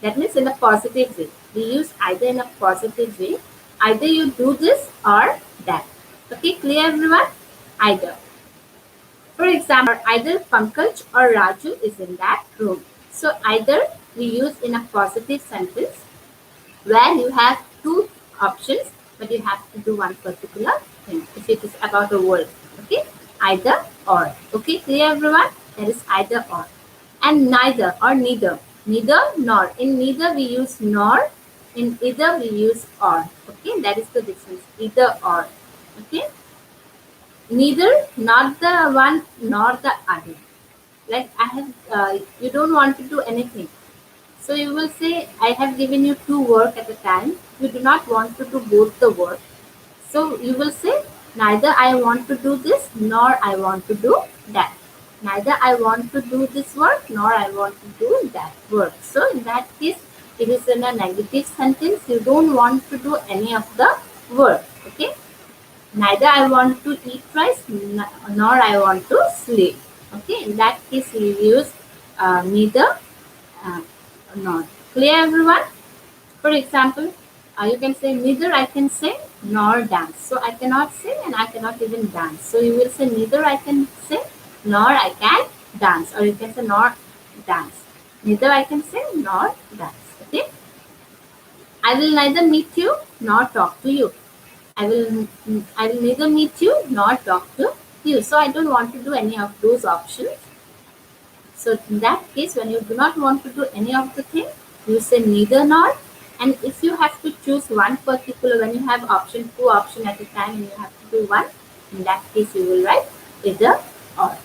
That means in a positive way. We use either in a positive way. Either you do this or that. Okay. Clear everyone? Either. For example, either Pankaj or Raju is in that room. So either we use in a positive sentence where you have two options, but you have to do one particular thing. If it is about a word, okay, either or. Okay, clear everyone? There is either or, and neither or neither. Neither nor. In neither we use nor. In either we use or. Okay, that is the difference. Either or. Okay. Neither, not the one nor the other. Like I have, you don't want to do anything. So you will say, I have given you two work at a time. You do not want to do both the work. So you will say, neither I want to do this nor I want to do that. Neither I want to do this work nor I want to do that work. So in that case, it is in a negative sentence. You don't want to do any of the work. Okay. Neither I want to eat rice nor I want to sleep. Okay, in that case we use neither uh, nor. Clear everyone? For example, you can say neither I can sing nor dance. So I cannot sing and I cannot even dance. So you will say neither I can sing nor I can dance, or you can say nor dance. Neither I can sing nor dance. Okay. I will neither meet you nor talk to you. I will neither meet you nor talk to you. So I don't want to do any of those options. So in that case, when you do not want to do any of the thing, you say neither nor. And if you have to choose one particular, when you have two option at a time, and you have to do one, in that case you will write either or.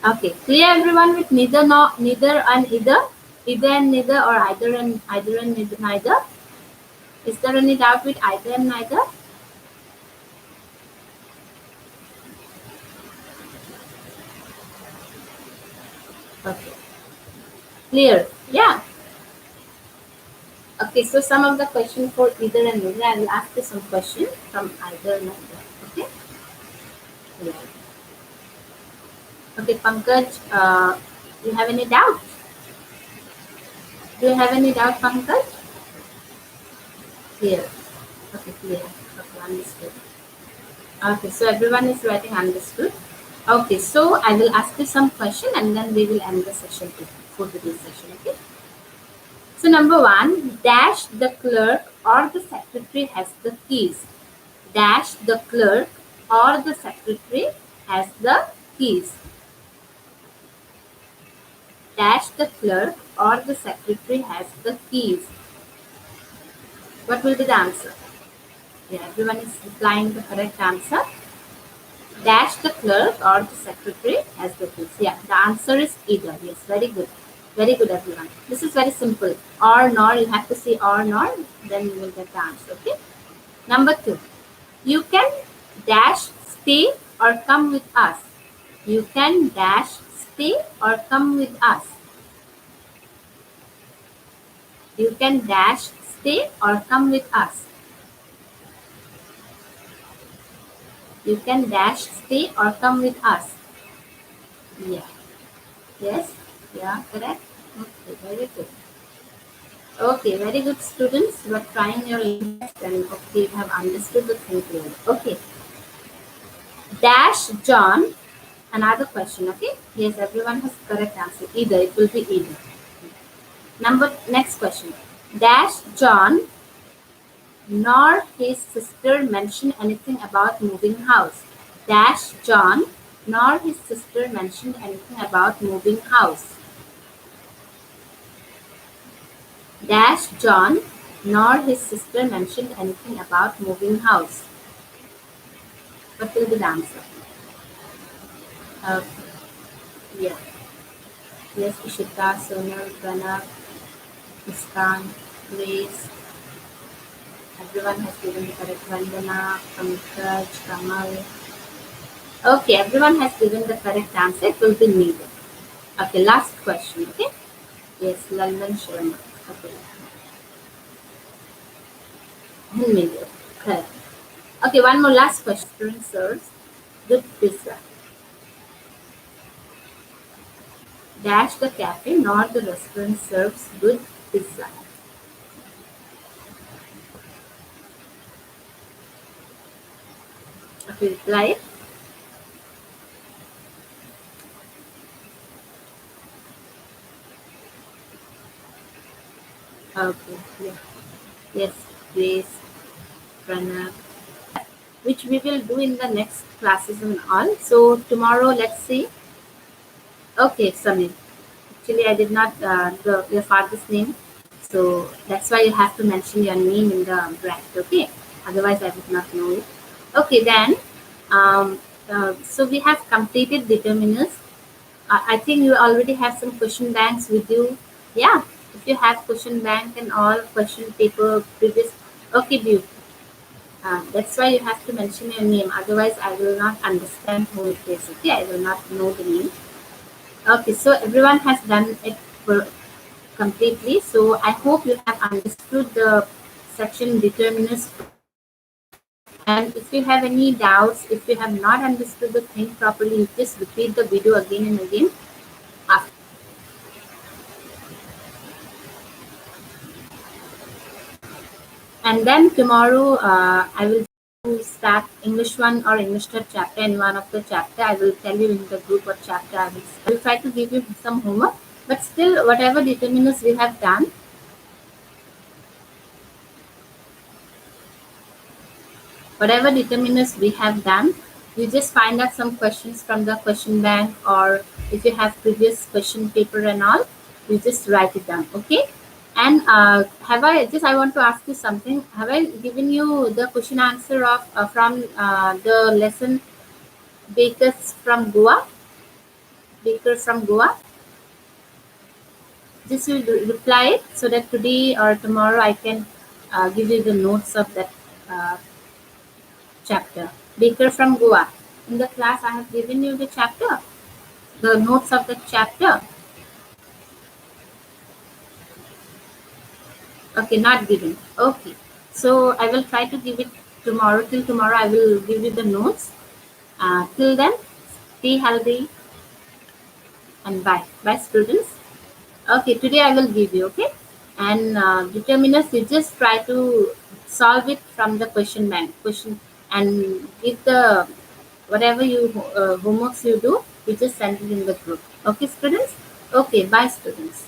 Okay, clear everyone with neither nor, neither and either and neither, or either and neither. Is there any doubt with either and neither? Okay, clear. Yeah. Okay, so some of the question for either and neither, I will ask you some question from either and neither. Okay. Yeah. Okay, Pankaj, you have any doubt? Do you have any doubt, Pankaj? Clear. Okay, clear. Okay, understood. Okay, so everyone is writing understood. Okay, so I will ask you some question and then we will end the session for today's session. Okay. So number one, dash the clerk or the secretary has the keys. Dash the clerk or the secretary has the keys. Dash the clerk or the secretary has the keys. What will be the answer? Yeah, everyone is replying the correct answer. Dash the clerk or the secretary has the keys. Yeah, the answer is either. Yes, very good. Very good, everyone. This is very simple. Or nor, you have to say or nor, then you will get the answer. Okay. Number two, you can dash stay or come with us. You can dash stay or come with us. You can dash stay or come with us. You can dash stay or come with us. Yeah. Yes. Yeah. Correct. Okay. Very good. Okay. Very good, students. You are trying your best and okay, you have understood the thing clearly. Okay. Dash John. Another question. Okay. Yes. Everyone has correct answer. Either. It will be either. Next question. Dash John nor his sister mentioned anything about moving house. Dash John nor his sister mentioned anything about moving house. Dash John nor his sister mentioned anything about moving house. What will be the answer? Yeah. Yes, Ishita, Sonal, Pranav, Muskan, Grace. Everyone has given the correct Vandana, Pankaj, Kamal. Okay, everyone has given the correct answer. It will be neither. Okay, last question. Okay. Yes, London Sharma. Okay. Neither. Correct. Okay, one more last question. Restaurant serves good pizza. Dash the cafe, nor the restaurant serves good pizza. Okay, reply. Okay, yeah. Yes, Grace, Pranav, which we will do in the next classes and all. So tomorrow, let's see. Okay, Samir. Actually, I did not your father's name, so that's why you have to mention your name in the bracket. Okay, otherwise I would not know it. Okay, then. So we have completed determiners. I think you already have some question banks with you. Yeah, if you have question bank and all question paper previous. Okay, beautiful. That's why you have to mention your name. Otherwise, I will not understand who it is. Okay, I will not know the name. Okay, so everyone has done it for completely. So I hope you have understood the section determiners. And if you have any doubts, if you have not understood the thing properly, you just repeat the video again and again. After. And then tomorrow I will start English 1 or English 2 chapter, and one of the chapter I will tell you in the group what chapter I will try to give you some homework. But still, whatever determinants we have done, whatever determinants we have done, you just find out some questions from the question bank, or if you have previous question paper and all, you just write it down. Okay. And I want to ask you something. Have I given you the question answer of from the lesson bakers from Goa? Bakers from Goa. Just you reply it so that today or tomorrow I can give you the notes of that uh, chapter. Baker from Goa. In the class, I have given you the chapter, the notes of the chapter. Okay, not given. Okay. So I will try to give it tomorrow. Till tomorrow, I will give you the notes. Till then, stay healthy and bye. Bye, students. Okay, today I will give you, okay? And determinants, you just try to solve it from the question bank. Question and give the whatever you homeworks you do, you just send it in the group. Okay, students? Okay, bye, students.